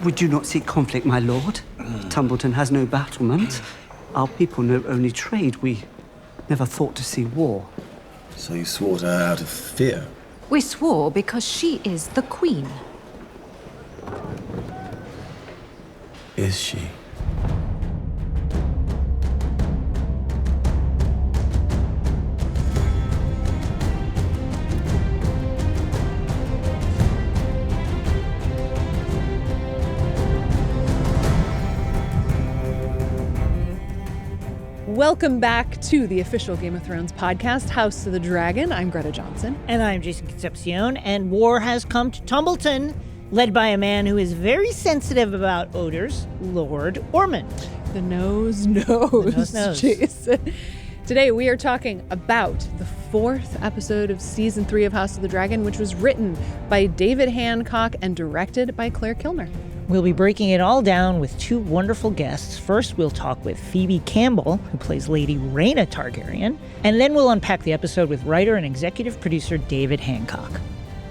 We do not seek conflict, my lord. Tumbleton has no battlement. Our people know only trade. We never thought to see war. So you swore to her out of fear? We swore because she is the queen. Is she? Welcome back to the official Game of Thrones podcast, House of the Dragon. I'm Greta Johnsen. And I'm Jason Concepcion. And war has come to Tumbleton, led by a man who is very sensitive about odors, Lord Ormund. The nose knows, Jason. Today we are talking about the 4th episode of Season 3 of House of the Dragon, which was written by David Hancock and directed by Claire Kilner. We'll be breaking it all down with two wonderful guests. First, we'll talk with Phoebe Campbell, who plays Lady Rhaena Targaryen. And then we'll unpack the episode with writer and executive producer David Hancock.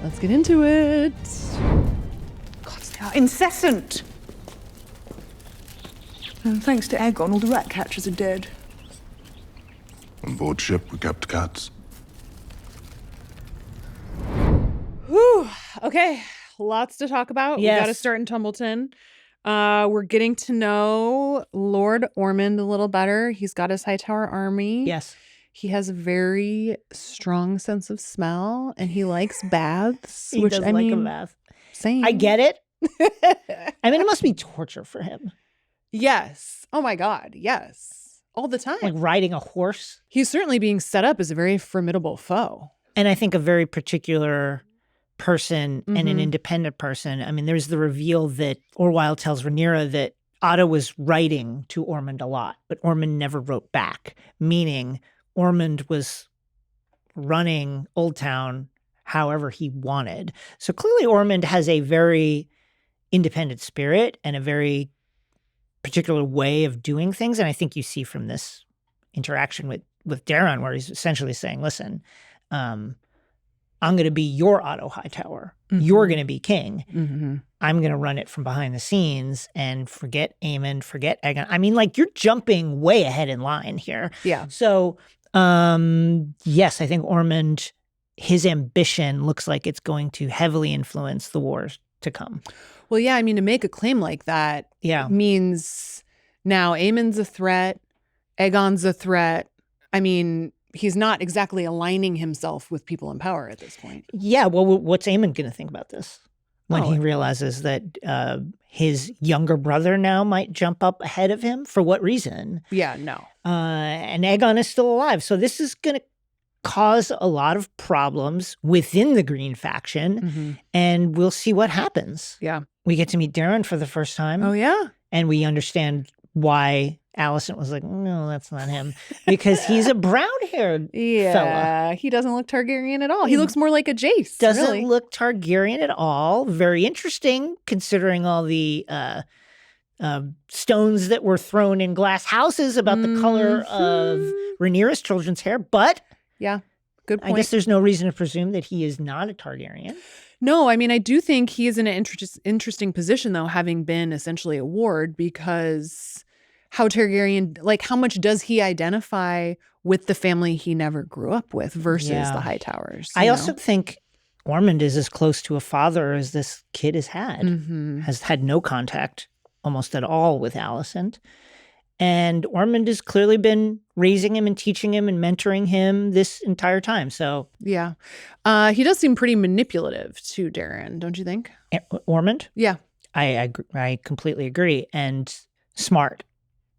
Let's get into it. Gods, they are incessant. And thanks to Aegon, all the rat catchers are dead. On board ship, we kept cats. Whew. Okay. Lots to talk about. Yes. We got to start in Tumbleton. We're getting to know Lord Ormond a little better. He's got his Hightower army. Yes. He has a very strong sense of smell, and he likes baths. He which does I like mean, a bath. Same. I get it. I mean, it must be torture for him. Yes. Oh my God. Yes. All the time. Like riding a horse. He's certainly being set up as a very formidable foe. And I think a very particular person and an Mhm. independent person. I mean, there's the reveal that Orwyle tells Rhaenyra that Otto was writing to Ormond a lot, but Ormond never wrote back, meaning Ormond was running Old Town however he wanted. So clearly Ormond has a very independent spirit and a very particular way of doing things. And I think you see from this interaction with Daemon, where he's essentially saying, listen, I'm going to be your Otto Hightower. Mhm. You're going to be king. Mm-hmm. I'm going to run it from behind the scenes and forget Aemon, forget Aegon. I mean, like, you're jumping way ahead in line here. Yeah. So, yes, I think Ormond, his ambition looks like it's going to heavily influence the wars to come. Well, yeah. I mean, to make a claim like that Yeah. means now Aemon's a threat. Aegon's a threat. I mean, he's not exactly aligning himself with people in power at this point. Yeah. Well, what's Aemon going to think about this when Oh. he realizes that his younger brother now might jump up ahead of him? For what reason? Yeah, no. And Aegon is still alive. So this is going to cause a lot of problems within the Green faction, Mm-hmm. and we'll see what happens. Yeah. We get to meet Daemon for the first time, Oh, yeah. and we understand why Alicent was like, no, that's not him, because he's a brown-haired Yeah. fella. He doesn't look Targaryen at all. He looks more like a Jace. Doesn't really. look Targaryen at all. Very interesting, considering all the stones that were thrown in glass houses about the color of Rhaenyra's children's hair. But Yeah. Good point. I guess there's no reason to presume that he is not a Targaryen. No, I mean, I do think he is in an interesting position, though, having been essentially a ward, because how Targaryen, like, how much does he identify with the family he never grew up with versus Yeah. the Hightowers? I also think Ormond is as close to a father as this kid has had. Mm-hmm. Has had no contact almost at all with Alicent. And Ormond has clearly been raising him and teaching him and mentoring him this entire time. So Yeah. He does seem pretty manipulative to Darren, don't you think? Ormond, Yeah. I completely agree. And smart.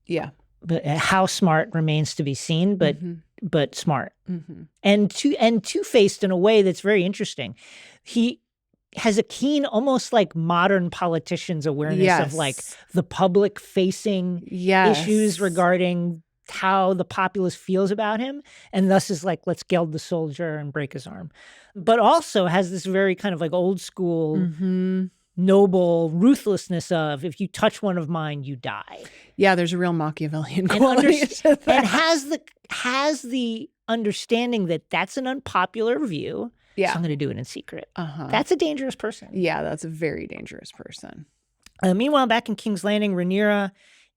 Yeah. But how smart remains to be seen, but smart. Mm-hmm. And two-faced in a way that's very interesting. He has a keen, almost like modern politicians' awareness of like the public facing issues regarding how the populace feels about him, and thus is like, let's geld the soldier and break his arm. But also has this very kind of like old school, noble ruthlessness of, if you touch one of mine, you die. Yeah, there's a real Machiavellian quality to that. And has the understanding that that's an unpopular view. Yeah. So I'm going to do it in secret. Uh-huh. That's a dangerous person. Yeah, that's a very dangerous person. Meanwhile, back in King's Landing, Rhaenyra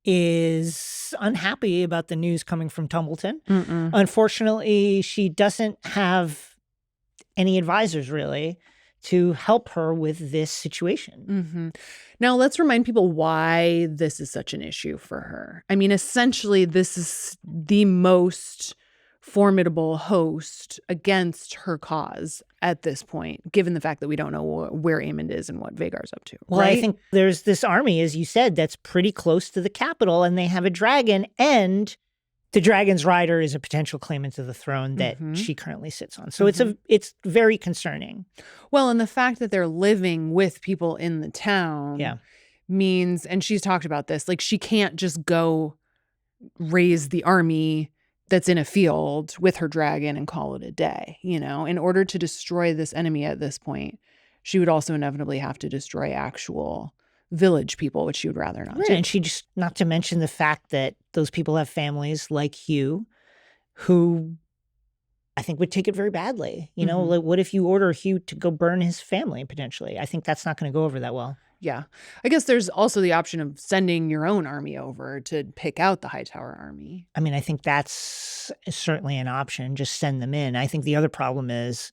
is unhappy about the news coming from Tumbleton. Unfortunately, she doesn't have any advisors really to help her with this situation. Now, let's remind people why this is such an issue for her. I mean, essentially, this is the most formidable host against her cause at this point, given the fact that we don't know where Aemond is and what Vhagar's up to. Well, right? I think there's this army, as you said, that's pretty close to the capital, and they have a dragon, and the dragon's rider is a potential claimant to the throne that she currently sits on. So it's very concerning. Well, and the fact that they're living with people in the town means, and she's talked about this, like she can't just go raise the army that's in a field with her dragon and call it a day. You know, in order to destroy this enemy at this point, she would also inevitably have to destroy actual village people, which she would rather not do. And she just, not to mention the fact that those people have families like Hugh, who I think would take it very badly. You know, like what if you order Hugh to go burn his family potentially? I think that's not going to go over that well. Yeah. I guess there's also the option of sending your own army over to pick out the Hightower army. I mean, I think that's certainly an option. Just send them in. I think the other problem is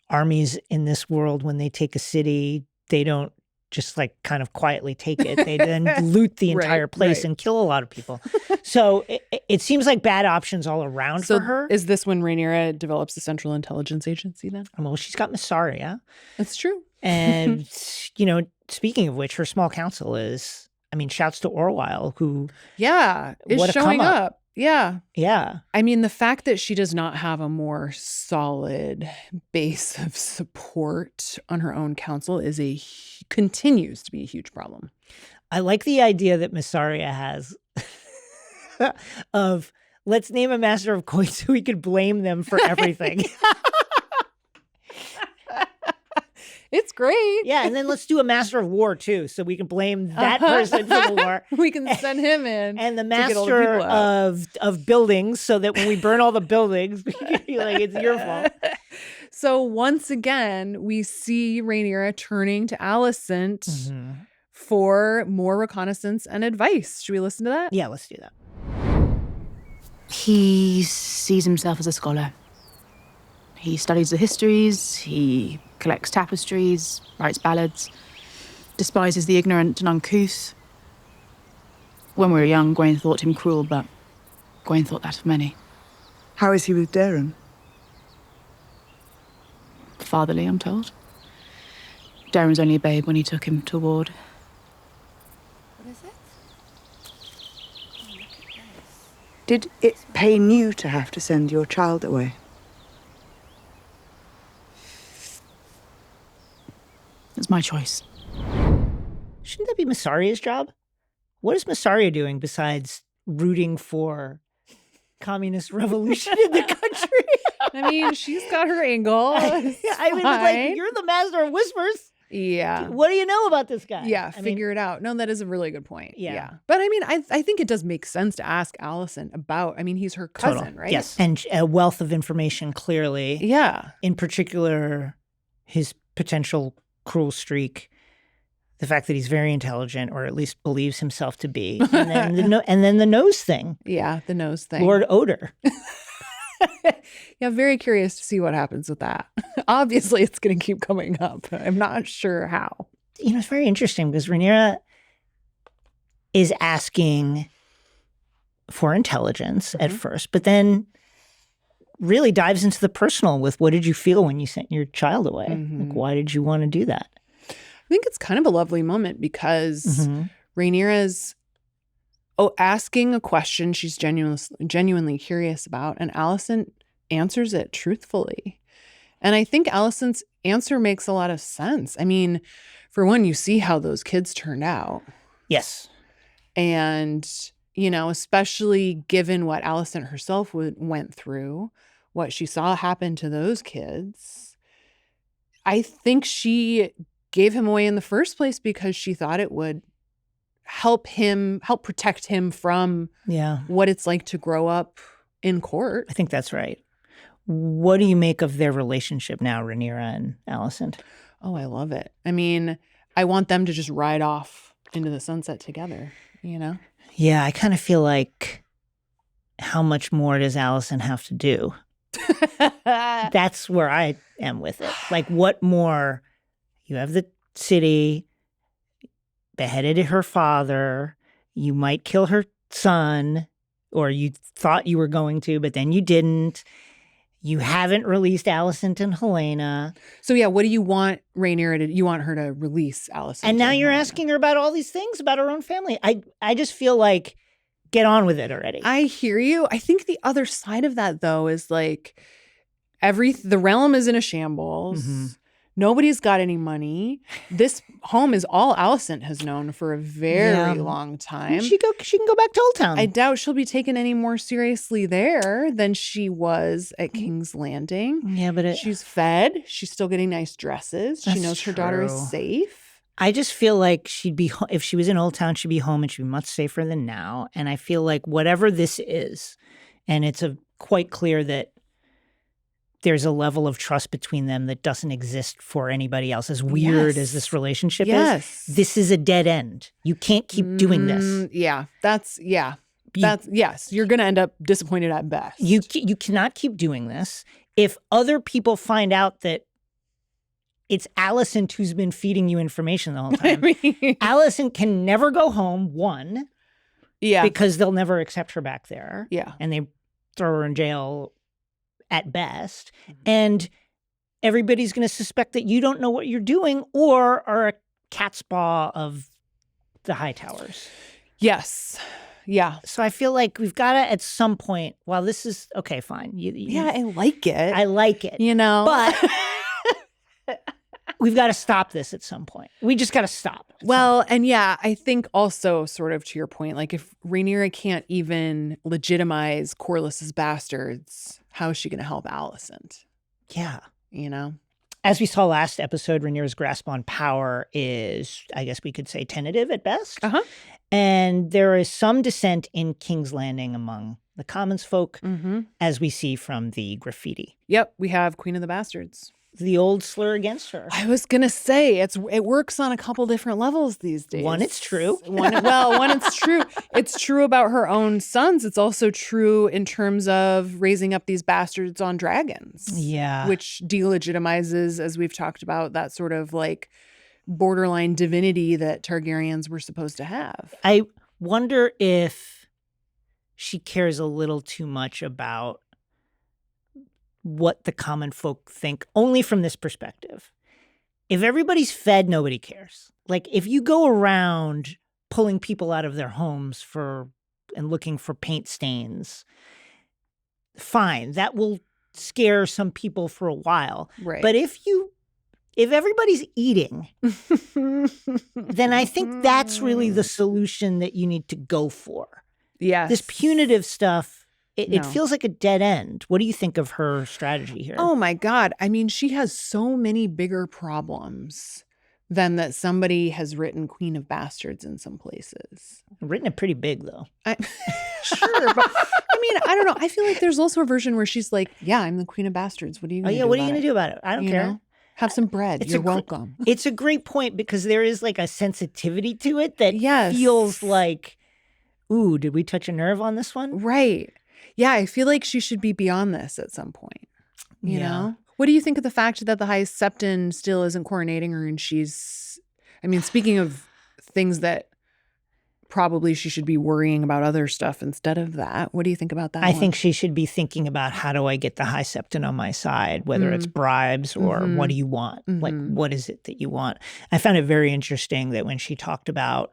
armies in this world, when they take a city, they don't just like kind of quietly take it. They then loot the entire place and kill a lot of people. So it seems like bad options all around for her. Is this when Rhaenyra develops the Central Intelligence Agency then? Well, she's got Mysaria. That's true. And, you know, speaking of which, her small council is, I mean, shouts to Orwyle, who is showing up. Yeah. Yeah. I mean, the fact that she does not have a more solid base of support on her own council continues to be a huge problem. I like the idea that Mysaria has of let's name a master of coin so we could blame them for everything. It's great. Yeah, and then let's do a master of war too, so we can blame that person for the war. We can send him in, and the master of buildings, so that when we burn all the buildings, we can be like, it's your fault. So once again, we see Rhaenyra turning to Alicent for more reconnaissance and advice. Should we listen to that? Yeah, let's do that. He sees himself as a scholar. He studies the histories, he collects tapestries, writes ballads, despises the ignorant and uncouth. When we were young, Gwaine thought him cruel, but Gwaine thought that of many. How is he with Daemon? Fatherly, I'm told. Daemon's only a babe when he took him to ward. What is it? Oh, look at this. Did it pain you to have to send your child away? It's my choice. Shouldn't that be Myssaria's job? What is Mysaria doing besides rooting for communist revolution in the country? I mean, she's got her angle. I mean, like, you're the master of whispers. Yeah. What do you know about this guy? Yeah, figure it out. No, that is a really good point. Yeah. But I mean, I think it does make sense to ask Alicent about, I mean, he's her cousin, right? Yes. And a wealth of information, clearly. Yeah. In particular, his potential cruel streak, the fact that he's very intelligent, or at least believes himself to be. And then the nose thing. Yeah, the nose thing. Lord Odor. Yeah, very curious to see what happens with that. Obviously, it's going to keep coming up. I'm not sure how. You know, it's very interesting because Rhaenyra is asking for intelligence at first, but then really dives into the personal with, what did you feel when you sent your child away? Like, why did you want to do that? I think it's kind of a lovely moment because Rhaenyra's asking a question she's genuinely curious about, and Alicent answers it truthfully. And I think Alicent's answer makes a lot of sense. I mean, for one, you see how those kids turned out. Yes. And, you know, especially given what Alicent herself went through, what she saw happen to those kids, I think she gave him away in the first place because she thought it would help protect him from what it's like to grow up in court. I think that's right. What do you make of their relationship now, Rhaenyra and Alicent? Oh, I love it. I mean, I want them to just ride off into the sunset together, you know? Yeah, I kind of feel like how much more does Alicent have to do? That's where I am with it. Like, what more? You have the city, beheaded her father, you might kill her son, or you thought you were going to, but then you didn't. You haven't released Alicent and Helena. So yeah, what do you want Rhaenyra to? You want her to release Alicent? And now you're Helena. asking her about all these things about her own family. I just feel like, get on with it already. I hear you. I think the other side of that, though, is like the realm is in a shambles. Mm-hmm. Nobody's got any money. This home is all Alicent has known for a very long time. She can go back to Old Town. I doubt she'll be taken any more seriously there than she was at King's Landing. Yeah, but she's fed. She's still getting nice dresses. She That's knows her daughter is true. safe. I just feel like she'd be, if she was in Old Town, she'd be home and she'd be much safer than now. And I feel like whatever this is, and it's quite clear that there's a level of trust between them that doesn't exist for anybody else. As weird as this relationship is, this is a dead end. You can't keep doing this. Yeah, yes. You're going to end up disappointed at best. You cannot keep doing this. If other people find out that it's Alicent who's been feeding you information the whole time, Alicent can never go home, one, because they'll never accept her back there. Yeah. And they throw her in jail at best. And everybody's going to suspect that you don't know what you're doing or are a cat's paw of the Hightowers. Yes. Yeah. So I feel like we've got to, at some point, while this is, okay, fine. I like it. I like it. You know? But we've got to stop this at some point. We just got to stop. Well, and yeah, I think also sort of to your point, like if Rhaenyra can't even legitimize Corlys's bastards, how is she going to help Alicent? Yeah. You know? As we saw last episode, Rhaenyra's grasp on power is, I guess we could say, tentative at best. Uh-huh. And there is some dissent in King's Landing among the commons folk, as we see from the graffiti. Yep, we have Queen of the Bastards. The old slur against her. I was going to say, it works on a couple different levels these days. One, it's true. One, it's true. It's true about her own sons. It's also true in terms of raising up these bastards on dragons. Yeah. Which delegitimizes, as we've talked about, that sort of like borderline divinity that Targaryens were supposed to have. I wonder if she cares a little too much about what the common folk think, only from this perspective. If everybody's fed, nobody cares. Like, if you go around pulling people out of their homes and looking for paint stains, fine, that will scare some people for a while. Right. But if everybody's eating, then I think that's really the solution that you need to go for. Yes. This punitive stuff, it feels like a dead end. What do you think of her strategy here? Oh my God. I mean, she has so many bigger problems than that somebody has written Queen of Bastards in some places. Written it pretty big, though. Sure. But I mean, I don't know. I feel like there's also a version where she's like, yeah, I'm the Queen of Bastards. What are you going to do? What are you going to do about it? I don't care. Know? Have some bread. You're welcome. It's a great point because there is like a sensitivity to it that feels like, ooh, did we touch a nerve on this one? Right. Yeah, I feel like she should be beyond this at some point. You know? What do you think of the fact that the High Septon still isn't coronating her and speaking of things that probably she should be worrying about other stuff instead of that. What do you think about that? I think she should be thinking about, how do I get the High Septon on my side, whether it's bribes or what do you want? Like, what is it that you want? I found it very interesting that when she talked about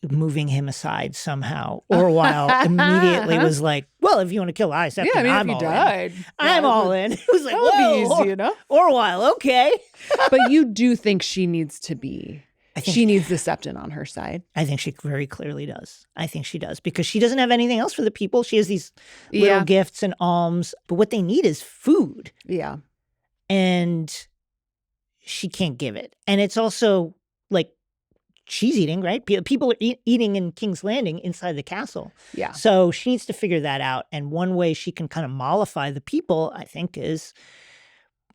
moving him aside somehow, Orwell immediately was like, well, if you want to kill High Septon, I'm all in. I'm all in. It was like, whoa, be easy, you know? Orwell, okay. But you do think she needs to be... she needs the Septon on her side. I think she very clearly does. I think she does because she doesn't have anything else for the people. She has these little gifts and alms, but what they need is food. Yeah. And she can't give it. And it's also like she's eating, right? People are eating in King's Landing inside the castle. Yeah. So she needs to figure that out. And one way she can kind of mollify the people, I think, is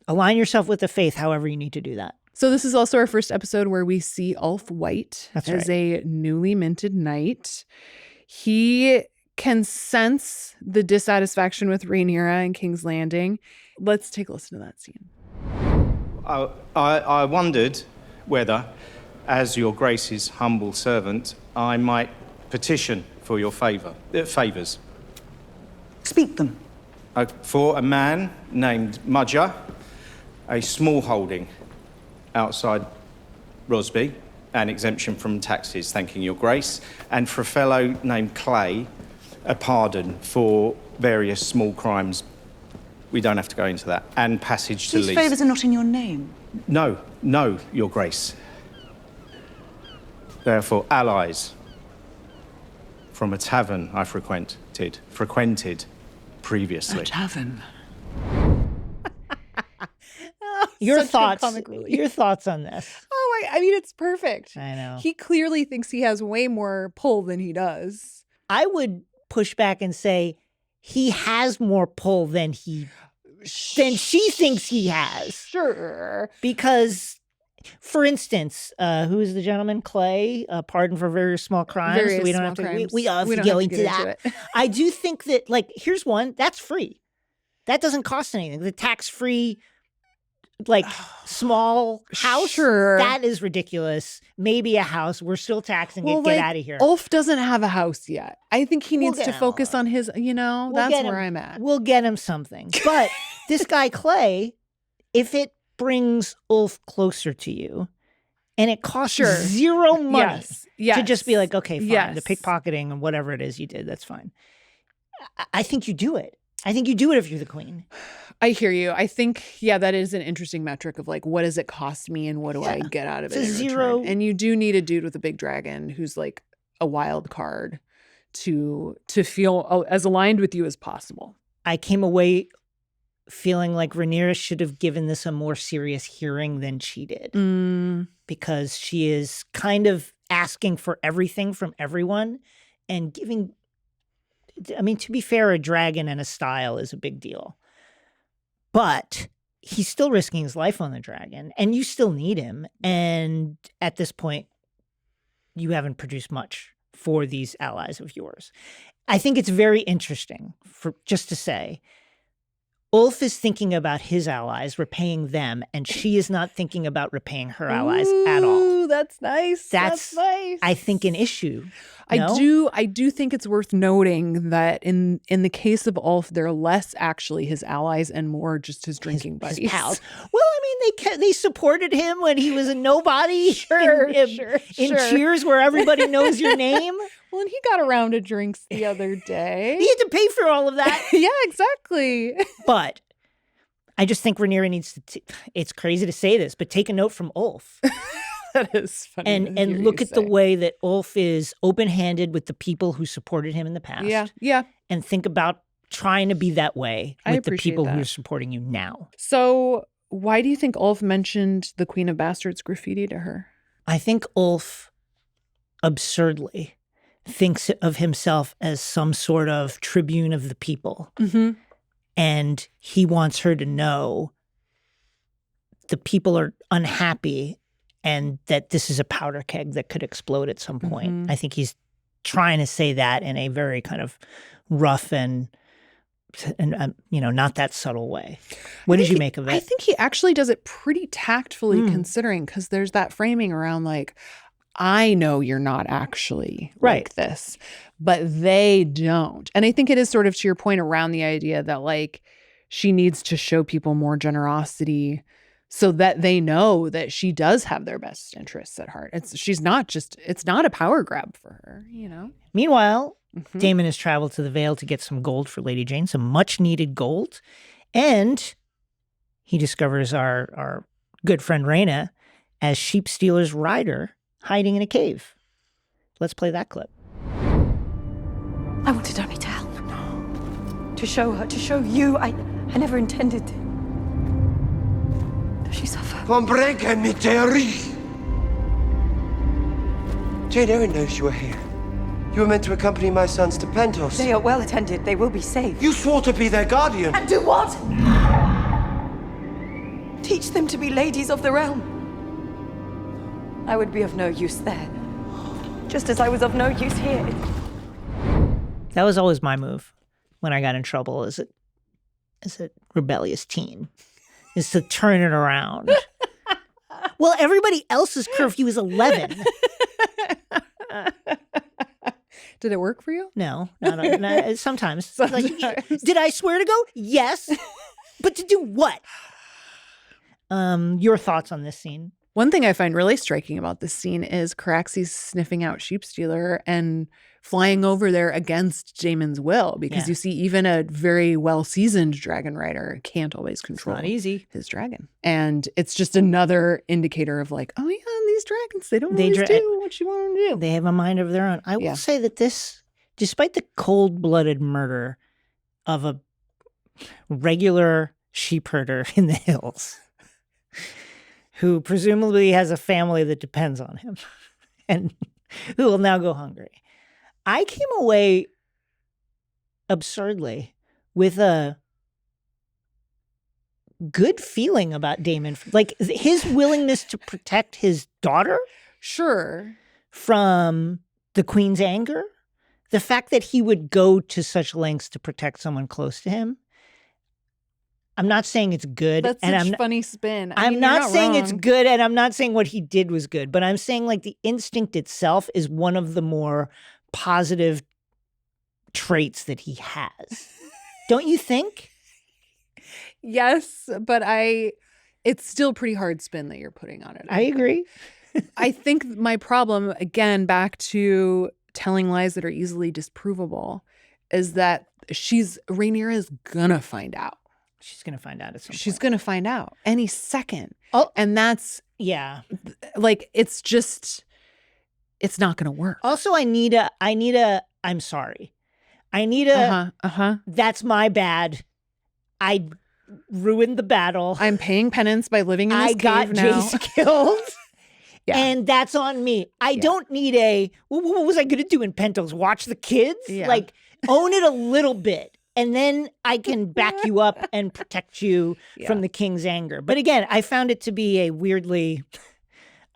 align yourself with the faith however you need to do that. So this is also our first episode where we see Ulf White That's as right. a newly minted knight. He can sense the dissatisfaction with Rhaenyra and King's Landing. Let's take a listen to that scene. I wondered whether, as your Grace's humble servant, I might petition for your favours. Speak them. For a man named Mudger, a small holding outside Rosby, an exemption from taxes, thanking your Grace, and for a fellow named Clay, a pardon for various small crimes. We don't have to go into that. And passage to These lease. favours are not in your name. No, your Grace. Therefore, allies from a tavern I frequented previously. A tavern. Your Such good thoughts. comic relief. Your thoughts on this? Oh, I mean, it's perfect. I know. He clearly thinks he has way more pull than he does. I would push back and say he has more pull than she thinks he has. Sure. Because, for instance, who is the gentleman? Clay, pardon for various small crimes. Various we don't small have to. crimes. We don't We have don't to go have to into get that. into it. I do think that, like, here's one that's free. That doesn't cost anything. The tax-free, like, small house. Sure. That is ridiculous. Maybe a house. We're still taxing it. Get out of here. Ulf doesn't have a house yet. I think he We'll needs to get- focus on his, We'll that's get where him- I'm at. We'll get him something. But this guy, Clay, if it brings Ulf closer to you and it costs Sure. zero money Yes. to just be like, okay, fine, Yes. the pickpocketing and whatever it is you did, that's fine. I think you do it. I think you do it if you're the queen. I hear you. I think, that is an interesting metric of like, what does it cost me and what do I get out of It's it? a in zero- return? And you do need a dude with a big dragon who's like a wild card to feel as aligned with you as possible. I came away feeling like Rhaenyra should have given this a more serious hearing than she did. Because she is kind of asking for everything from everyone and giving, I mean, to be fair, a dragon and a style is a big deal. But he's still risking his life on the dragon, and you still need him. And at this point, you haven't produced much for these allies of yours. I think it's very interesting for just to say, Ulf is thinking about his allies, repaying them, and she is not thinking about repaying her allies at all. Ooh, that's nice. That's nice. I think an issue. I do think it's worth noting that in the case of Ulf, they're less actually his allies and more just his drinking buddies. His pals. Well, I mean, they supported him when he was a nobody. In Cheers, where everybody knows your name. Well, and he got a round of drinks the other day. He had to pay for all of that. Yeah, exactly. But I just think Rhaenyra needs to. It's crazy to say this, but take a note from Ulf. That is funny. And look at the way that Ulf is open-handed with the people who supported him in the past. Yeah. And think about trying to be that way I with the appreciate people who that. are supporting you now. So why do you think Ulf mentioned the Queen of Bastards graffiti to her? I think Ulf absurdly thinks of himself as some sort of tribune of the people. Mm-hmm. And he wants her to know the people are unhappy and that this is a powder keg that could explode at some point. Mm-hmm. I think he's trying to say that in a very kind of rough and not that subtle way. What did you make of it? I think he actually does it pretty tactfully considering, because there's that framing around like, I know you're not actually like this, but they don't. And I think it is sort of to your point around the idea that like she needs to show people more generosity so that they know that she does have their best interests at heart. It's not a power grab for her, Meanwhile, Daemon has traveled to the Vale to get some gold for Lady Jane, some much needed gold. And he discovers our good friend Rhaena as Sheepstealer's rider hiding in a cave. Let's play that clip. I wanted only to help. To show her, to show you. I never intended. Does she suffer? Jane Erin knows you are here. You were meant to accompany my sons to Pentos. They are well attended. They will be safe. You swore to be their guardian. And do what? Teach them to be ladies of the realm. I would be of no use there. Just as I was of no use here. That was always my move when I got in trouble as a rebellious teen, is to turn it around. Well, everybody else's curfew is 11. Did it work for you? No, not sometimes. Like, did I swear to go? Yes. But to do what? Your thoughts on this scene? One thing I find really striking about this scene is Caraxes sniffing out Sheepstealer and flying over there against Daemon's will, because you see even a very well-seasoned dragon rider can't always control not easy. his dragon. And it's just another indicator of like, oh yeah, these dragons, they don't always do what you want them to do. They have a mind of their own. I will say that this, despite the cold-blooded murder of a regular sheep herder in the hills, who presumably has a family that depends on him and who will now go hungry, I came away absurdly with a good feeling about Daemon. Like his willingness to protect his daughter. Sure. From the queen's anger. The fact that he would go to such lengths to protect someone close to him. I'm not saying it's good. That's such a funny spin. I'm not saying it's good, and I'm not saying what he did was good, but I'm saying like the instinct itself is one of the more positive traits that he has. Don't you think? Yes, but it's still pretty hard spin that you're putting on it. I agree. I think my problem, again, back to telling lies that are easily disprovable, is that Rhaenyra is gonna find out. She's going to find out at some point. She's going to find out any second. Oh, and that's, like, it's not going to work. Also, I'm sorry. That's my bad. I ruined the battle. I'm paying penance by living in this cave got now. Jace killed. And that's on me. I don't need what was I going to do in Pentos? Watch the kids? Yeah. Like, own it a little bit. And then I can back you up and protect you from the king's anger. But again, I found it to be a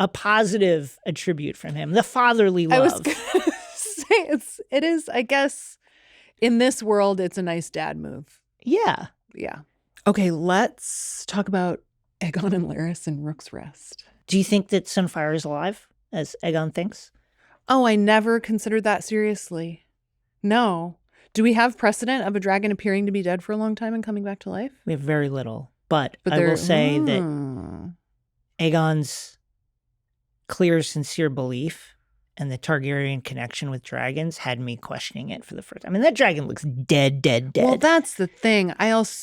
positive attribute from him. The fatherly love. I was going to say, it is, I guess, in this world, it's a nice dad move. Yeah. Yeah. Okay, let's talk about Aegon and Larys and Rook's Rest. Do you think that Sunfire is alive, as Aegon thinks? Oh, I never considered that seriously. No. Do we have precedent of a dragon appearing to be dead for a long time and coming back to life? We have very little. But I will say that Aegon's clear, sincere belief and the Targaryen connection with dragons had me questioning it for the first time. I mean, that dragon looks dead. Well, that's the thing. There's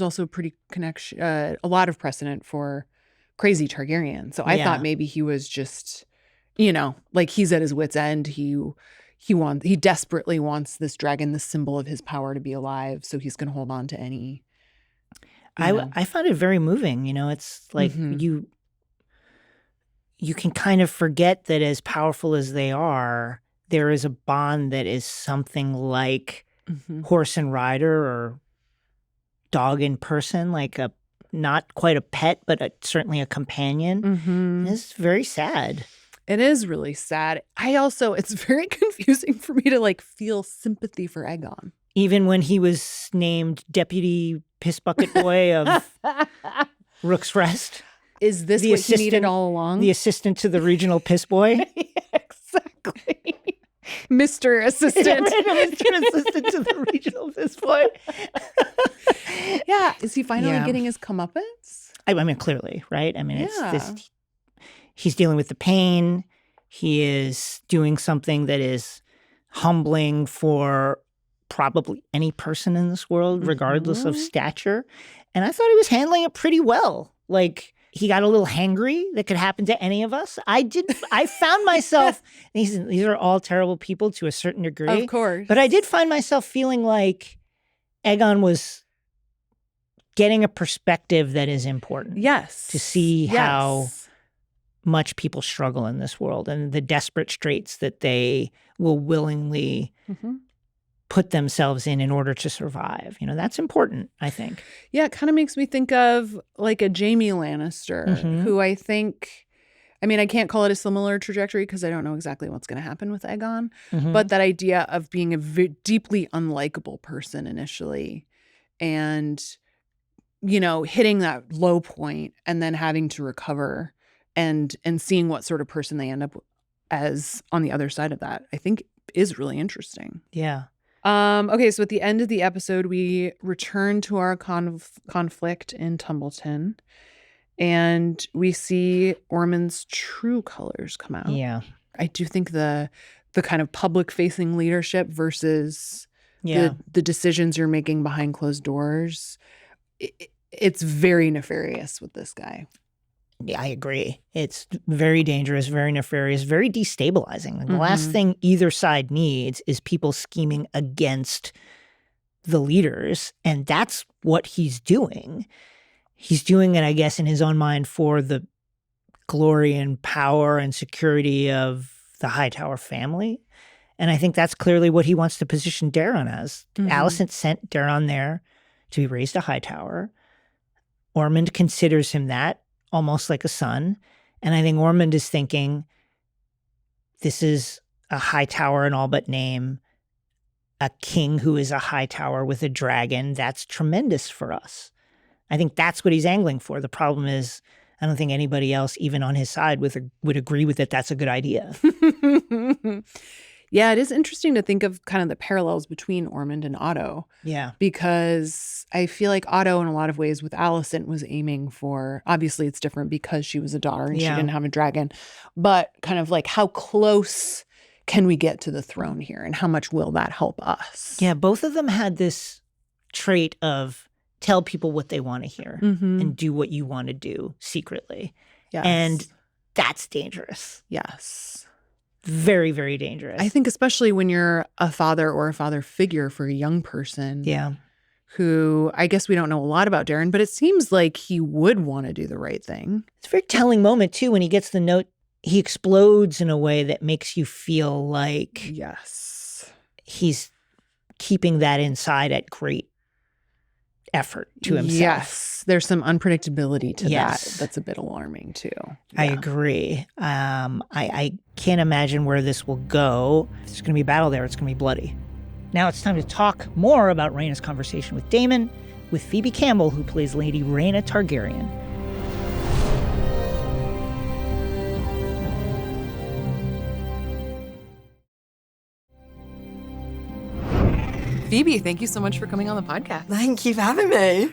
also a lot of precedent for crazy Targaryen. So I thought maybe he was just, like he's at his wit's end. He desperately wants this dragon, the symbol of his power, to be alive. So he's going to hold on to any. I found it very moving. It's like you can kind of forget that as powerful as they are, there is a bond that is something like horse and rider or dog and person, like not quite a pet, but certainly a companion. It's very sad. It is really sad. It's very confusing for me to like feel sympathy for Aegon. Even when he was named Deputy Piss Bucket Boy of Rook's Rest. Is this what he needed all along? The assistant to the regional piss boy? Yeah, exactly. Mr. Assistant. Mr. Assistant to the regional piss boy. Yeah. Is he finally getting his comeuppance? I mean, clearly, right? I mean, it's this. He's dealing with the pain. He is doing something that is humbling for probably any person in this world, regardless of stature. And I thought he was handling it pretty well. Like, he got a little hangry. That could happen to any of us. I found myself, these are all terrible people to a certain degree. Of course. But I did find myself feeling like Aegon was getting a perspective that is important. Yes. To see how much people struggle in this world and the desperate straits that they will willingly put themselves in order to survive. That's important, I think. Yeah, it kind of makes me think of like a Jaime Lannister, who I think I mean, I can't call it a similar trajectory because I don't know exactly what's going to happen with Aegon. But that idea of being a deeply unlikable person initially and, you know, hitting that low point and then having to recover and seeing what sort of person they end up as on the other side of that, I think is really interesting. Yeah. Okay, so at the end of the episode, we return to our conflict in Tumbleton. And we see Ormond's true colors come out. Yeah. I do think the kind of public-facing leadership versus the decisions you're making behind closed doors, it's very nefarious with this guy. Yeah, I agree. It's very dangerous, very nefarious, very destabilizing. The last thing either side needs is people scheming against the leaders, and that's what he's doing. He's doing it, I guess, in his own mind for the glory and power and security of the Hightower family. And I think that's clearly what he wants to position Daemon as. Alicent sent Daemon there to be raised a Hightower. Ormond considers him that, almost like a son. And I think Ormond is thinking, this is a Hightower in all but name, a king who is a Hightower with a dragon. That's tremendous for us. I think that's what he's angling for. The problem is, I don't think anybody else, even on his side, would agree with it. That's a good idea. Yeah, it is interesting to think of kind of the parallels between Ormond and Otto. Yeah. Because I feel like Otto, in a lot of ways, with Alicent, was aiming for, obviously it's different because she was a daughter and she didn't have a dragon, but kind of like how close can we get to the throne here and how much will that help us? Yeah, both of them had this trait of tell people what they want to hear and do what you want to do secretly. Yes. And that's dangerous. Yes. Very, very dangerous. I think especially when you're a father or a father figure for a young person. Yeah. Who, I guess we don't know a lot about Daemon, but it seems like he would want to do the right thing. It's a very telling moment, too, when he gets the note. He explodes in a way that makes you feel like he's keeping that inside at great effort to himself. Yes, there's some unpredictability to that. That's a bit alarming too. I agree. I can't imagine where this will go. If there's going to be a battle there, it's going to be bloody. Now it's time to talk more about Rhaena's conversation with Daemon, with Phoebe Campbell, who plays Lady Rhaena Targaryen. Phoebe, thank you so much for coming on the podcast. Thank you for having me.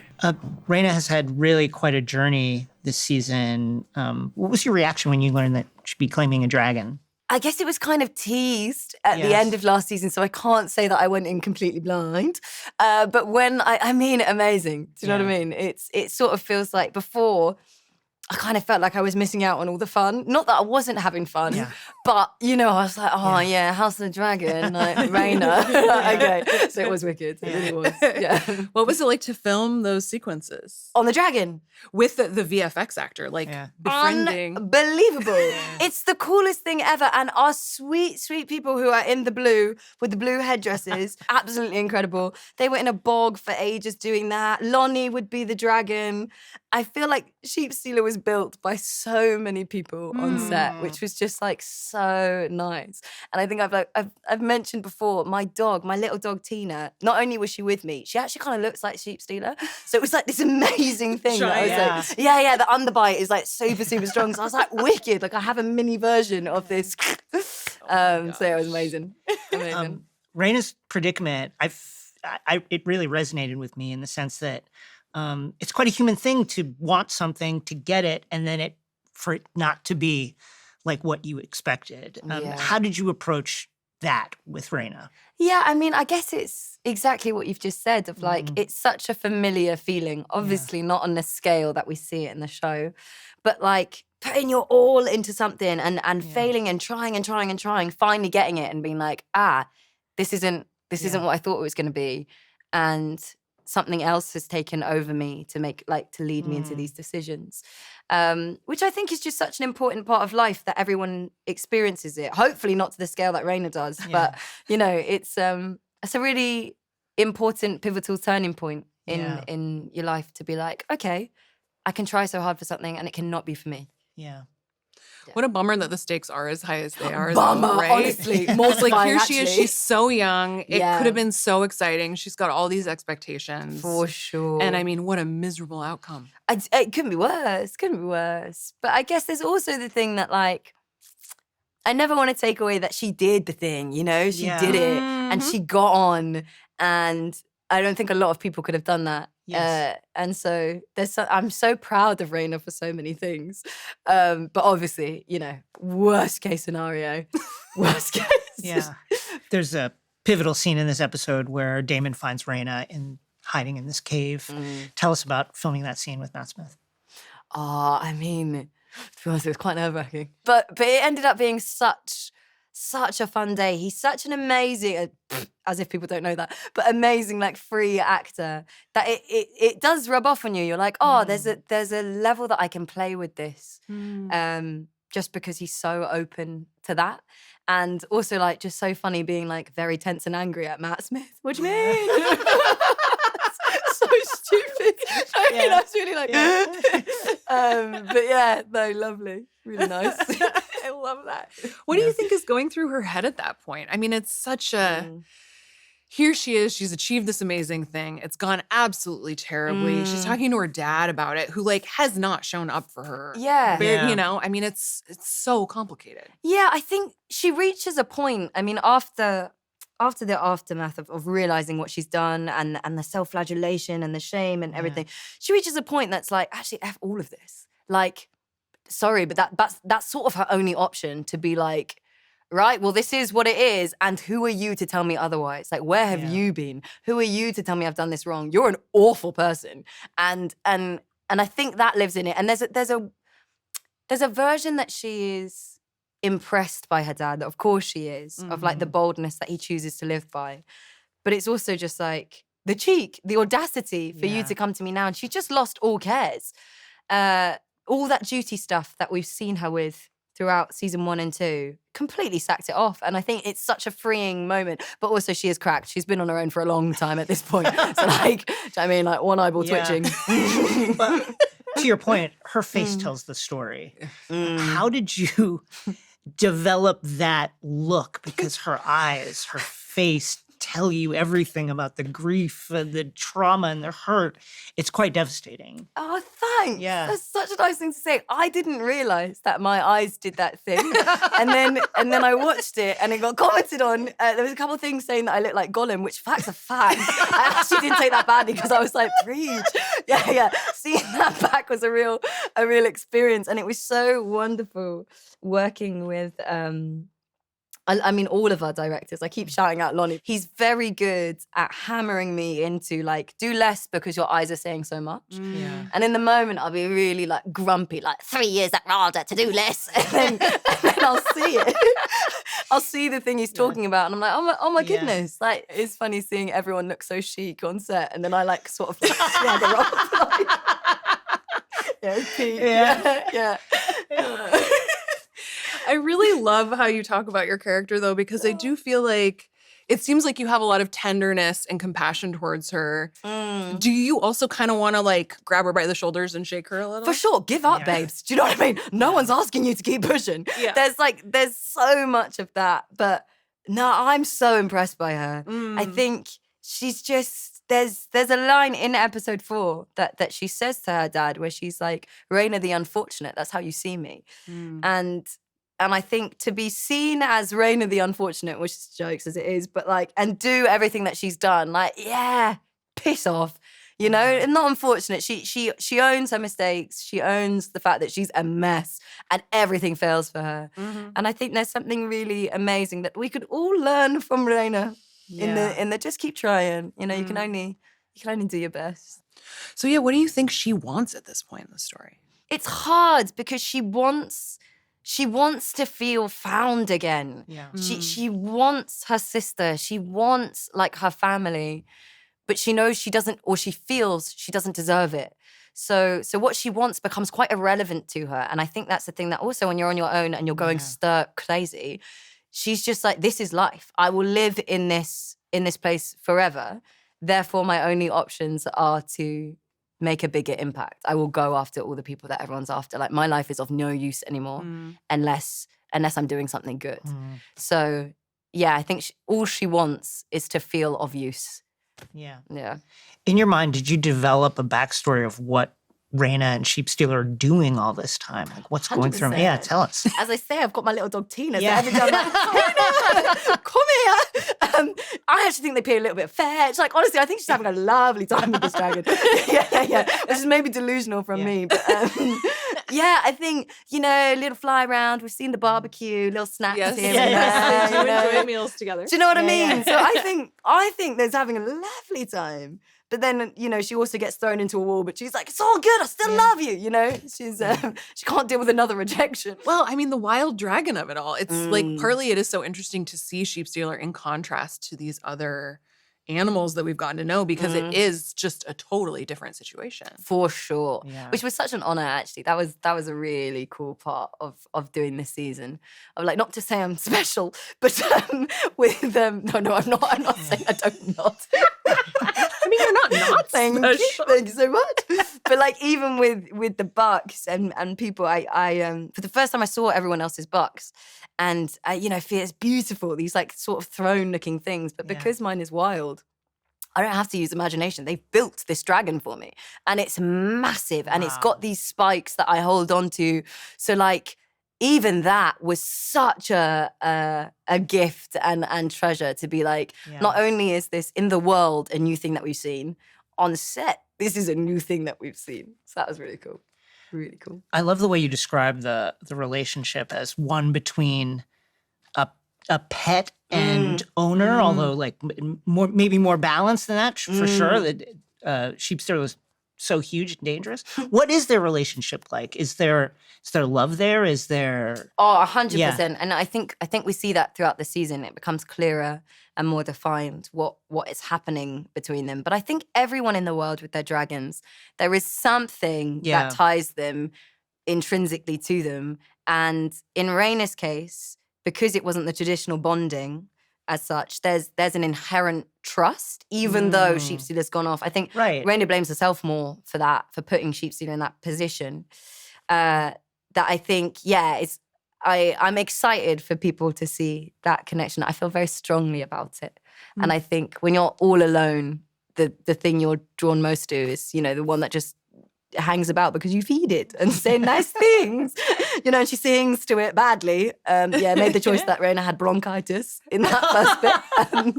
Rhaena has had really quite a journey this season. What was your reaction when you learned that she'd be claiming a dragon? I guess it was kind of teased at the end of last season, so I can't say that I went in completely blind. But when I mean, amazing. Do you know what I mean? It sort of feels like before, I kind of felt like I was missing out on all the fun. Not that I wasn't having fun, but, you know, I was like, House of the Dragon, like, Rhaena. Okay, so it was wicked. It really was, What was it like to film those sequences? On the dragon? With the VFX actor, like, befriending. Unbelievable. It's the coolest thing ever. And our sweet, sweet people who are in the blue, with the blue headdresses, absolutely incredible. They were in a bog for ages doing that. Lonnie would be the dragon. I feel like Sheepstealer was built by so many people on set, which was just like so nice. And I think I've mentioned before, my little dog Tina, not only was she with me, she actually kind of looks like Sheepstealer. So it was like this amazing thing that I was like, the underbite is like super, super strong. So I was like, wicked. Like I have a mini version of this. So it was amazing. Amazing. Rhaena's predicament, it really resonated with me in the sense that it's quite a human thing to want something, to get it, and then for it not to be like what you expected. How did you approach that with Rhaena? Yeah, I mean, I guess it's exactly what you've just said of like, it's such a familiar feeling, obviously not on the scale that we see it in the show, but like putting your all into something and failing and trying, finally getting it and being like, this isn't what I thought it was going to be. And something else has taken over me to lead me into these decisions, which I think is just such an important part of life that everyone experiences it. Hopefully not to the scale that Rhaena does, but you know, it's a really important, pivotal turning point in your life to be like, okay, I can try so hard for something and it cannot be for me. Yeah. What a bummer that the stakes are as high as they are. Bummer, though, right? honestly. It's like here she is. Actually. She's so young. It Yeah. could have been so exciting. She's got all these expectations. For sure. And I mean, what a miserable outcome. It couldn't be worse. Couldn't be worse. But I guess there's also the thing that, like, I never want to take away that she did the thing, you know? She did it and she got on. And I don't think a lot of people could have done that. Yes. And so I'm so proud of Rhaena for so many things. But obviously, you know, worst case scenario. Worst case. Yeah. There's a pivotal scene in this episode where Daemon finds Rhaena hiding in this cave. Tell us about filming that scene with Matt Smith. I mean, to be honest, it was quite nerve-wracking. But it ended up being such a fun day. He's such an amazing, as if people don't know that, but amazing, like, free actor that it does rub off on you. You're like, oh, there's a level that I can play with this, just because he's so open to that. And also, like, just so funny being, like, very tense and angry at Matt Smith. What do you mean? So stupid. I mean, I was really like, but yeah, no, lovely. Really nice. I love that. What do you think is going through her head at that point? I mean, it's such a... Here she is. She's achieved this amazing thing. It's gone absolutely terribly. She's talking to her dad about it, who, like, has not shown up for her. Yeah. You know, I mean, it's so complicated. Yeah, I think she reaches a point. I mean, after the aftermath of realizing what she's done and the self-flagellation and the shame and everything, she reaches a point that's like, actually, F all of this. Like, sorry, but that's sort of her only option, to be like, right, well, this is what it is, and who are you to tell me otherwise? Like, where have you been? Who are you to tell me I've done this wrong? You're an awful person. And I think that lives in it. And there's a version that she is impressed by her dad, that of course she is, of, like, the boldness that he chooses to live by. But it's also just like the cheek, the audacity for you to come to me now. And she just lost all cares. All that duty stuff that we've seen her with throughout season 1 and 2 completely sacked it off. And I think it's such a freeing moment. But also, she is cracked. She's been on her own for a long time at this point. So, like, do you know what I mean? Like, one eyeball twitching. But to your point, her face tells the story. How did you develop that look? Because her eyes, her face tell you everything about the grief and the trauma and the hurt. It's quite devastating. Oh, thanks. Yeah. That's such a nice thing to say. I didn't realize that my eyes did that thing. and then I watched it and it got commented on. There was a couple of things saying that I look like Gollum, which facts are facts. I actually didn't take that badly because I was like, preach. Yeah. Seeing that back was a real experience. And it was so wonderful working with I mean, all of our directors. I keep shouting out Lonnie. He's very good at hammering me into, like, do less because your eyes are saying so much. Yeah. And in the moment, I'll be really, like, grumpy, like, 3 years at RADA to do less. And then I'll see it. I'll see the thing he's talking about. And I'm like, oh my goodness. Like, it's funny seeing everyone look so chic on set. And then I, like, sort of swagger off. Like, Pete. Yeah. I really love how you talk about your character, though, because I do feel like it seems like you have a lot of tenderness and compassion towards her. Do you also kind of want to, like, grab her by the shoulders and shake her a little? For sure. Give up, babes. Do you know what I mean? No one's asking you to keep pushing. Yeah. There's so much of that. But no, I'm so impressed by her. I think she's just, there's a line in episode 4 that she says to her dad where she's like, Rhaena the unfortunate, that's how you see me. And I think to be seen as Rhaena the unfortunate, which is jokes as it is, but, like, and do everything that she's done, like, yeah, piss off, you know? And not unfortunate. She owns her mistakes. She owns the fact that she's a mess and everything fails for her. And I think there's something really amazing that we could all learn from Rhaena in the just keep trying. You know, you can only do your best. So yeah, what do you think she wants at this point in the story? It's hard because she wants to feel found again. Yeah. She wants her sister. She wants, like, her family, but she knows she doesn't, or she feels she doesn't deserve it. So what she wants becomes quite irrelevant to her. And I think that's the thing that also when you're on your own and you're going stir crazy, she's just like, this is life. I will live in this place forever. Therefore, my only options are to make a bigger impact. I will go after all the people that everyone's after. Like, my life is of no use anymore unless I'm doing something good. So, yeah, I think all she wants is to feel of use. Yeah. Yeah. In your mind, did you develop a backstory of what Rhaena and Sheepstealer are doing all this time? Like, what's going through? 100%. Yeah, tell us. As I say, I've got my little dog Tina. Yeah. So every time I'm like, Tina, come here. I actually think they play a little bit fair. It's like, honestly, I think she's having a lovely time with this dragon. yeah. This is maybe delusional from me, but yeah, I think, little fly around. We've seen the barbecue, little snacks here. Yes. They do enjoy meals together. Do you know what I mean? So I think there's having a lovely time. But then, she also gets thrown into a wall, but she's like, it's all good, I still love you, She's she can't deal with another rejection. Well, I mean, the wild dragon of it all. It's like, partly it is so interesting to see Sheepstealer in contrast to these other animals that we've gotten to know, because it is just a totally different situation. For sure. Yeah. Which was such an honor, actually. That was a really cool part of doing this season. Of like, not to say I'm special, but with no, I'm not saying I don't not. I mean, you're not Thank you so much. But like, even with the bucks and people, I for the first time I saw everyone else's bucks, and I feel it's beautiful, these like sort of throne looking things, but because mine is wild, I don't have to use imagination. They've built this dragon for me, and it's massive, and it's got these spikes that I hold on to. So like, even that was such a gift and treasure to be like, not only is this in the world a new thing that we've seen, on set, this is a new thing that we've seen. So that was really cool. Really cool. I love the way you describe the relationship as one between a pet and owner, although like maybe more balanced than that for sure. That Sheepstealer was so huge and dangerous. What is their relationship like? Is there love there? Is there 100%. And I think we see that throughout the season. It becomes clearer and more defined what is happening between them. But I think everyone in the world with their dragons, there is something that ties them intrinsically to them. And in Rhaenyra's case, because it wasn't the traditional bonding as such, there's an inherent trust, even though Sheepstealer's gone off. I think Rhaenyra blames herself more for that, for putting Sheepstealer in that position. That I think, I'm excited for people to see that connection. I feel very strongly about it. And I think when you're all alone, the thing you're drawn most to is, the one that just hangs about because you feed it and say nice things, and she sings to it badly. Made the choice that Rhaenyra had bronchitis in that first bit.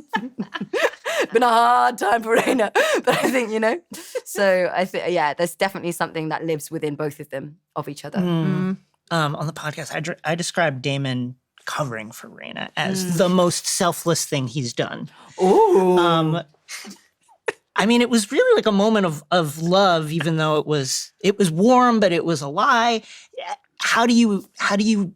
Been a hard time for Rhaenyra, but I think, so I think, there's definitely something that lives within both of them, of each other. On the podcast, I described Daemon covering for Rhaenyra as the most selfless thing he's done. Ooh. I mean, it was really like a moment of love, even though it was warm, but it was a lie. How do you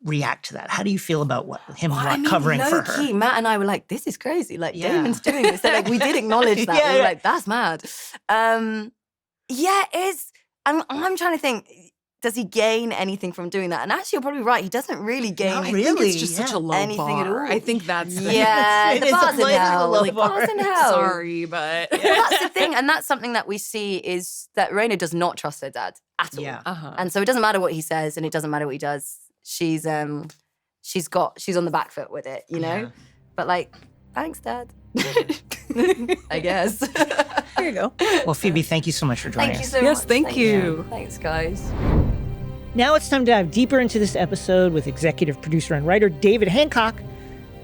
react to that? How do you feel about him covering for her? Matt and I were like, this is crazy. Like, Daemon's doing this. So, like, we did acknowledge that. We were like, that's mad. It is. I'm trying to think, does he gain anything from doing that? And actually, you're probably right. He doesn't really gain anything. I think it's just such a low anything bar. At all. I think that's the bar's in hell. Like, bar's in hell. Sorry, but well, that's the thing, and that's something that we see is that Rhaenyra does not trust her dad at all. And so it doesn't matter what he says, and it doesn't matter what he does. She's on the back foot with it, But like, thanks, Dad. I guess. There you go. Well, Phoebe, thank you so much for joining us. Thank you so much. Yes, thank you. Thanks, guys. Now it's time to dive deeper into this episode with executive producer and writer David Hancock.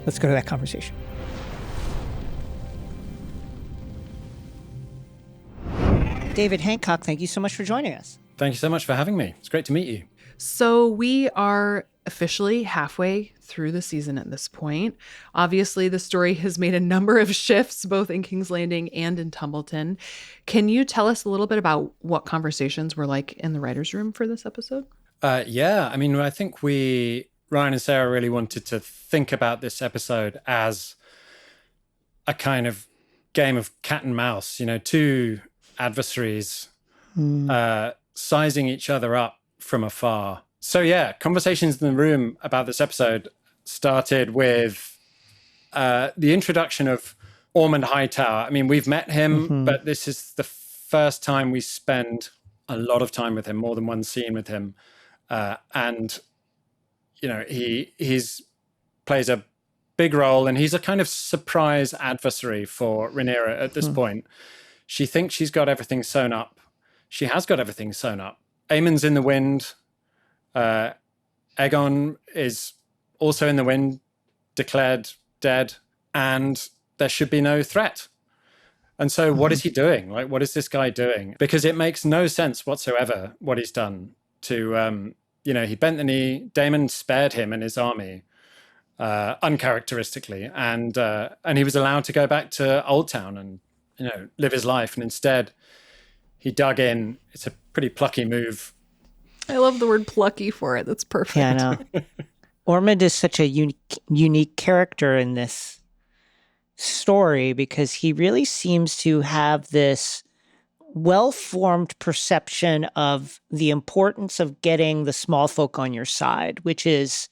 Let's go to that conversation. David Hancock, thank you so much for joining us. Thank you so much for having me. It's great to meet you. So we are officially halfway through the season at this point. Obviously, the story has made a number of shifts, both in King's Landing and in Tumbleton. Can you tell us a little bit about what conversations were like in the writer's room for this episode? I mean, I think Ryan and Sarah really wanted to think about this episode as a kind of game of cat and mouse, two adversaries sizing each other up from afar. So conversations in the room about this episode started with the introduction of Ormund Hightower. I mean, we've met him, but this is the first time we spend a lot of time with him, more than one scene with him. And, he's plays a big role, and he's a kind of surprise adversary for Rhaenyra at this point. She thinks she's got everything sewn up. She has got everything sewn up. Aemon's in the wind. Aegon is also in the wind, declared dead, and there should be no threat. And so what is he doing? Like, what is this guy doing? Because it makes no sense whatsoever what he's done to, he bent the knee, Daemon spared him and his army, uncharacteristically, and he was allowed to go back to Old Town and, live his life. And instead, he dug in. It's a pretty plucky move. I love the word plucky for it. That's perfect. Yeah, I know. Ormond is such a unique character in this story because he really seems to have this well-formed perception of the importance of getting the small folk on your side, which is,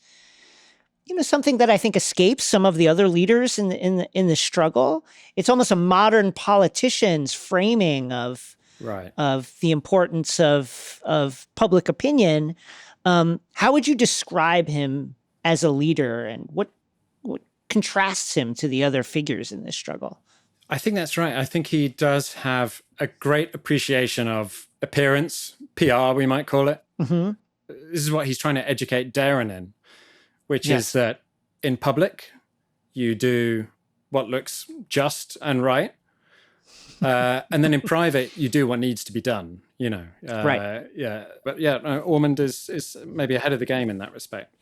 something that I think escapes some of the other leaders in the struggle. It's almost a modern politician's framing of the importance of public opinion. How would you describe him as a leader, and what contrasts him to the other figures in this struggle? I think that's right. I think he does have a great appreciation of appearance, PR, we might call it. Mm-hmm. This is what he's trying to educate Darren in, which is that in public, you do what looks just and right. And then in private, you do what needs to be done, Right. Yeah. But Ormond is maybe ahead of the game in that respect.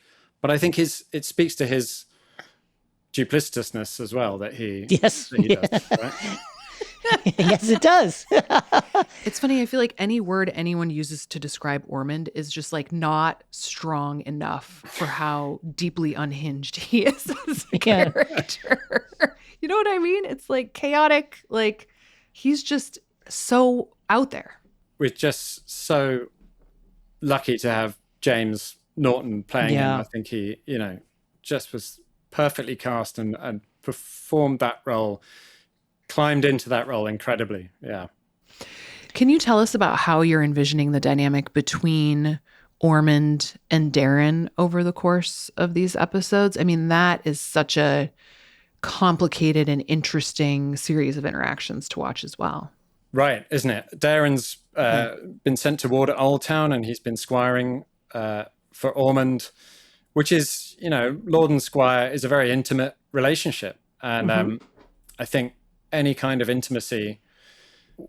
But I think it speaks to his duplicitousness as well that he does, right? Yes, it does. It's funny. I feel like any word anyone uses to describe Ormond is just like not strong enough for how deeply unhinged he is as a character. You know what I mean? It's like chaotic. Like he's just so out there. We're just so lucky to have James Norton playing him. I think he, just was perfectly cast and performed that role, climbed into that role incredibly. Yeah. Can you tell us about how you're envisioning the dynamic between Ormond and Darren over the course of these episodes? I mean, that is such a complicated and interesting series of interactions to watch as well. Right, isn't it? Darren's been sent to ward at Old Town, and he's been squiring for Ormond, which is, Lord and Squire is a very intimate relationship. And I think any kind of intimacy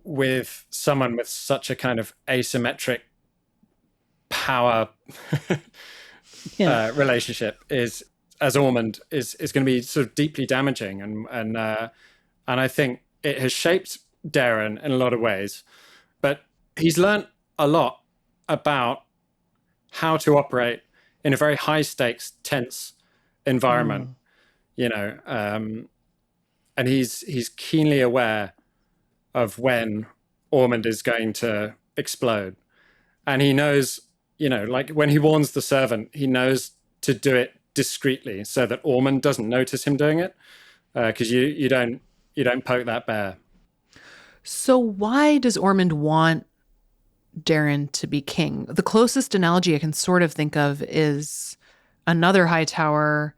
with someone with such a kind of asymmetric power relationship is, as Ormond, is going to be sort of deeply damaging. And I think it has shaped Darren in a lot of ways, but he's learned a lot about how to operate in a very high stakes, tense environment, and he's keenly aware of when Ormond is going to explode. And he knows, like when he warns the servant, he knows to do it discreetly so that Ormond doesn't notice him doing it, because you don't poke that bear. So why does Ormond want Darren to be king? The closest analogy I can sort of think of is another Hightower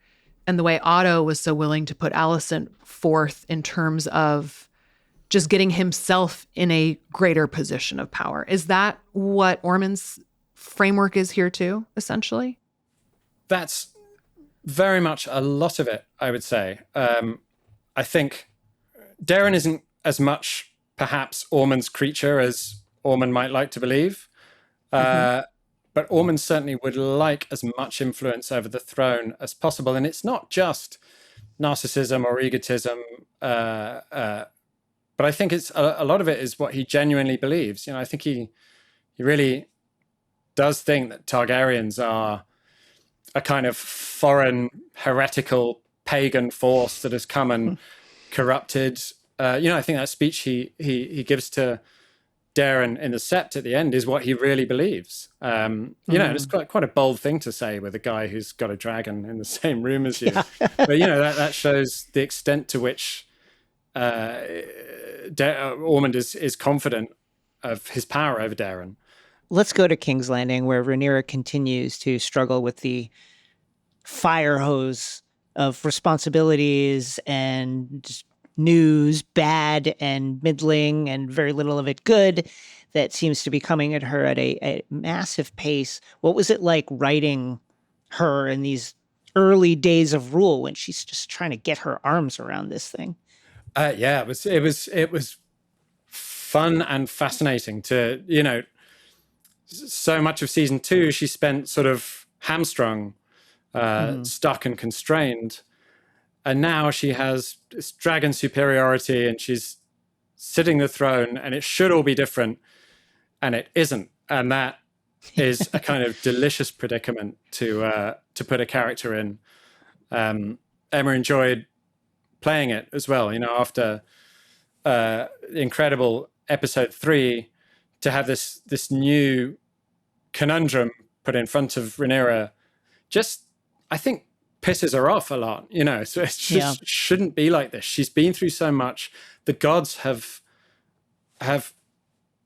and the way Otto was so willing to put Alicent forth in terms of just getting himself in a greater position of power. Is that what Ormond's framework is here too, essentially? That's very much a lot of it, I would say. I think Darren isn't as much perhaps Ormond's creature as Ormond might like to believe. But Ormond certainly would like as much influence over the throne as possible. And it's not just narcissism or egotism, but I think it's a lot of it is what he genuinely believes. I think he really does think that Targaryens are a kind of foreign, heretical, pagan force that has come and corrupted. I think that speech he gives to Darren in the Sept at the end is what he really believes. It's quite a bold thing to say with a guy who's got a dragon in the same room as you. But that shows the extent to which Ormond is confident his power over Daemon. Let's go to King's Landing, where Rhaenyra continues to struggle with the fire hose of responsibilities and just news, bad and middling, and very little of it good, that seems to be coming at her at a massive pace. What was it like writing her in these early days of rule when she's just trying to get her arms around this thing? Yeah, it was fun and fascinating to, you know, so much of season 2 she spent sort of hamstrung, stuck and constrained, and now she has this dragon superiority and she's sitting the throne, and it should all be different, and it isn't, and that is a kind of delicious predicament to put a character in. Emma enjoyed playing it as well, you know, after incredible episode 3, to have this new conundrum put in front of Rhaenyra, just, I think, pisses her off a lot, you know. So it just shouldn't be like this. She's been through so much. The gods have,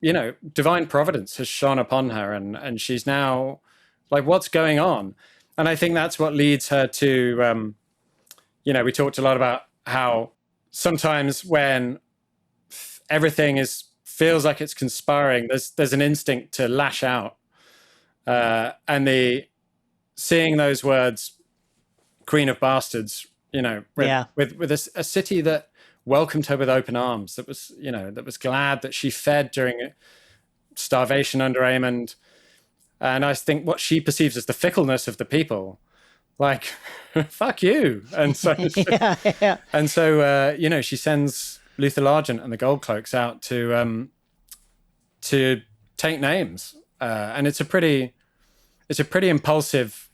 you know, divine providence has shone upon her, and she's now like, what's going on? And I think that's what leads her to, you know, we talked a lot about how sometimes when everything feels like it's conspiring, there's an instinct to lash out, and seeing those words, Queen of Bastards, you know, with a city that welcomed her with open arms, that was, you know, that was glad that she fed during starvation under Aemond, and I think what she perceives as the fickleness of the people, like, fuck you, and so and so you know, she sends Luther Largent and the Goldcloaks out to take names, and it's a pretty impulsive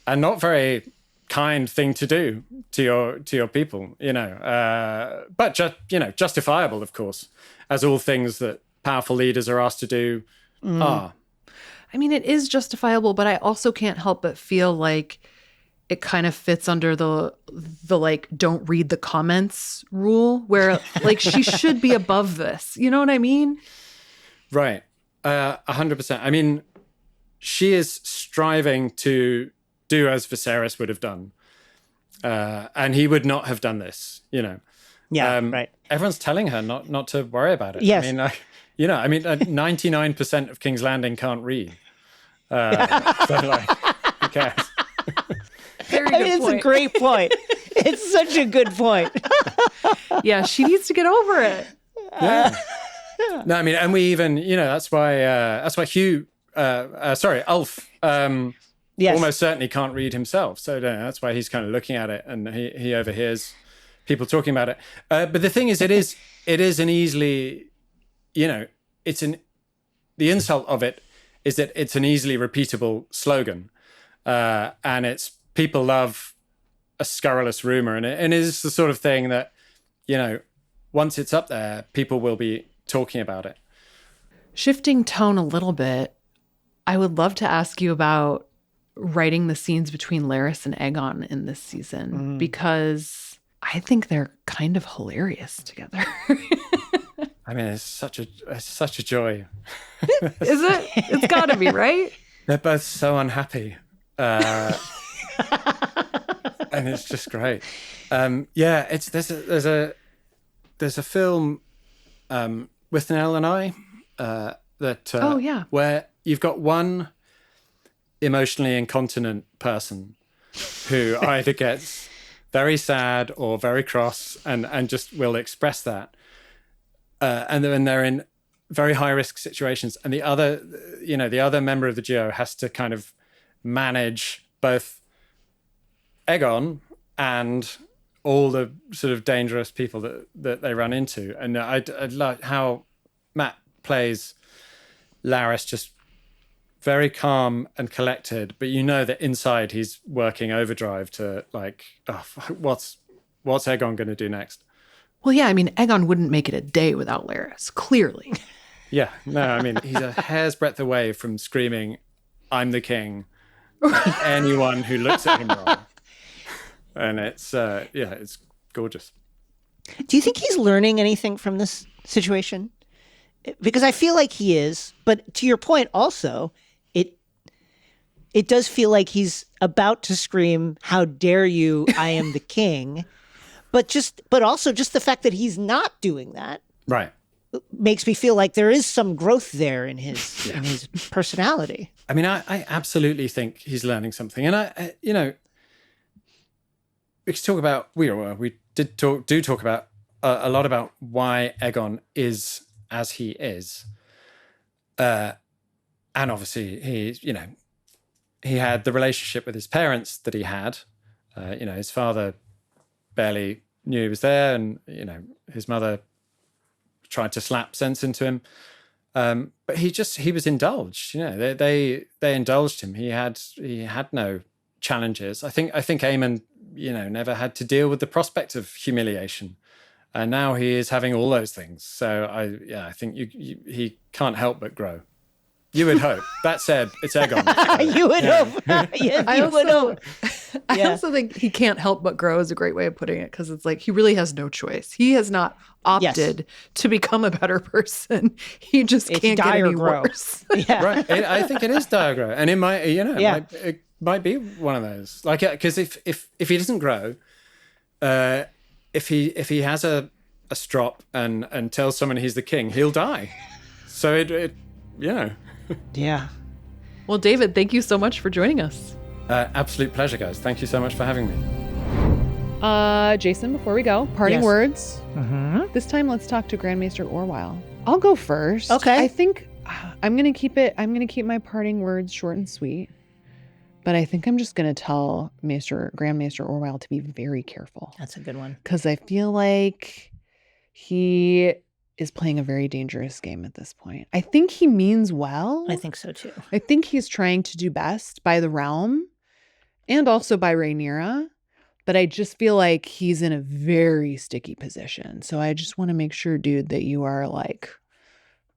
and not very kind thing to do to your people, you know, but just, you know, justifiable, of course, as all things that powerful leaders are asked to do are. I mean, it is justifiable, but I also can't help but feel like it kind of fits under the like, don't read the comments rule, where like she should be above this. You know what I mean? Right. 100%. I mean, she is striving to do as Viserys would have done. And he would not have done this, you know. Yeah, right. Everyone's telling her not to worry about it. Yes. I mean, you know, I mean, 99% of King's Landing can't read. So, like, who cares? It's a great point. It's such a good point. Yeah, she needs to get over it. Yeah. No, I mean, and we even, you know, that's why Ulf almost certainly can't read himself. So that's why he's kind of looking at it, and he overhears people talking about it. But the thing is, it is an easily, you know, the insult of it is that it's an easily repeatable slogan, and it's, people love a scurrilous rumor, and it is the sort of thing that, you know, once it's up there, people will be talking about it. Shifting tone a little bit, I would love to ask you about writing the scenes between Larys and Aegon in this season, because I think they're kind of hilarious together. I mean, it's such a joy. Is it? It's got to be, right? They're both so unhappy. And it's just great. Yeah, there's a film with Nell and I that where you've got one emotionally incontinent person who either gets very sad or very cross and just will express that, and then they're in very high risk situations, and the other member of the duo has to kind of manage both Aegon and all the sort of dangerous people that they run into. And I like how Matt plays Larys, just very calm and collected, but you know that inside he's working overdrive to, like, oh, what's Aegon going to do next? Well, yeah, I mean, Aegon wouldn't make it a day without Larys, clearly. Yeah, no, I mean, he's a hair's breadth away from screaming, "I'm the king," at anyone who looks at him wrong. And it's gorgeous. Do you think he's learning anything from this situation? Because I feel like he is, but to your point also, it does feel like he's about to scream, "How dare you, I am the king." But also just the fact that he's not doing that. Right. Makes me feel like there is some growth there in his personality. I mean, I absolutely think he's learning something. And I you know, we could talk about, we do talk about a lot about why Aegon is as he is. And obviously he had the relationship with his parents that he had. His father barely knew he was there, and his mother tried to slap sense into him. But he was indulged. They indulged him. He had no challenges. I think Aemon, never had to deal with the prospect of humiliation, and now he is having all those things. So I think he can't help but grow. You would hope. That said, it's Aegon. You would hope. I also think he can't help but grow is a great way of putting it, because it's like he really has no choice. He has not opted to become a better person. He just can't get any worse. Yeah. Right. I think it is dire grow, and it might, it might be one of those. Like, because if he doesn't grow, if he has a strop and tells someone he's the king, he'll die. So it. Yeah. Well, David, thank you so much for joining us. Absolute pleasure, guys. Thank you so much for having me. Jason, before we go, parting words. Mm-hmm. This time, let's talk to Grand Maester Orwyle. I'll go first. Okay. I think I'm going to keep my parting words short and sweet, but I think I'm just going to tell Grand Maester Orwyle to be very careful. That's a good one. Because I feel like he is playing a very dangerous game at this point. I think he means well. I think so too. I think he's trying to do best by the realm and also by Rhaenyra, but I just feel like he's in a very sticky position. So I just want to make sure, dude, that you are like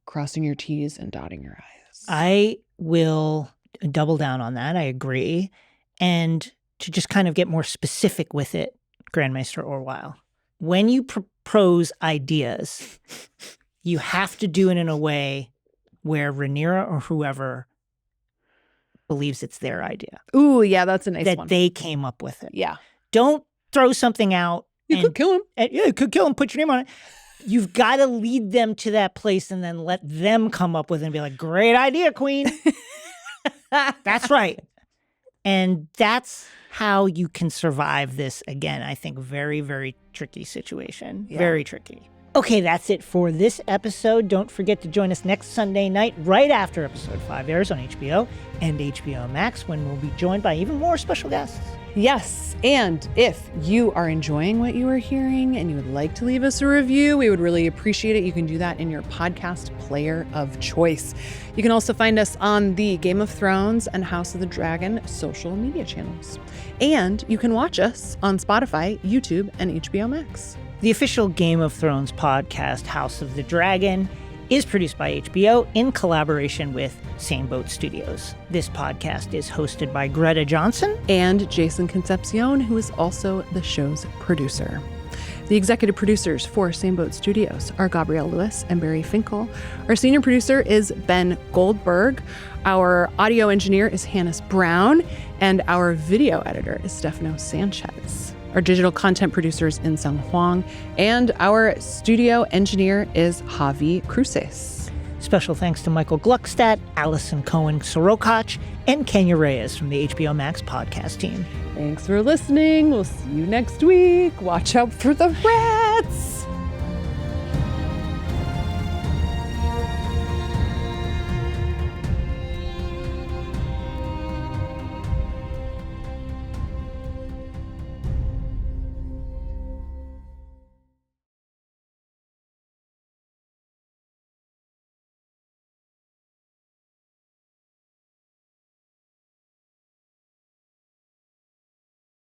crossing your T's and dotting your I's. I will double down on that. I agree. And to just kind of get more specific with it, Grand Maester Orwyle, when you propose ideas, you have to do it in a way where Rhaenyra or whoever believes it's their idea. Ooh, yeah, that's a nice one. That they came up with it. Yeah. Don't throw something out. You could kill him. You could kill him, put your name on it. You've got to lead them to that place and then let them come up with it and be like, great idea, queen. That's right. And that's how you can survive this, again, I think, very, very tricky situation. Yeah. Very tricky. Okay, that's it for this episode. Don't forget to join us next Sunday night, right after episode 5 airs on HBO and HBO Max, when we'll be joined by even more special guests. Yes, and if you are enjoying what you are hearing and you would like to leave us a review, we would really appreciate it. You can do that in your podcast player of choice. You can also find us on the Game of Thrones and House of the Dragon social media channels. And you can watch us on Spotify, YouTube, and HBO Max. The official Game of Thrones podcast, House of the Dragon, is produced by HBO in collaboration with Same Boat Studios. This podcast is hosted by Greta Johnsen and Jason Concepcion, who is also the show's producer. The executive producers for Same Boat Studios are Gabrielle Lewis and Barry Finkel. Our senior producer is Ben Goldberg. Our audio engineer is Hannes Brown, and our video editor is Stefano Sanchez. Our digital content producer is In-Sung Huang, and our studio engineer is Javi Cruces. Special thanks to Michael Gluckstadt, Allison Cohen-Sorokach, and Kenya Reyes from the HBO Max podcast team. Thanks for listening. We'll see you next week. Watch out for the rats.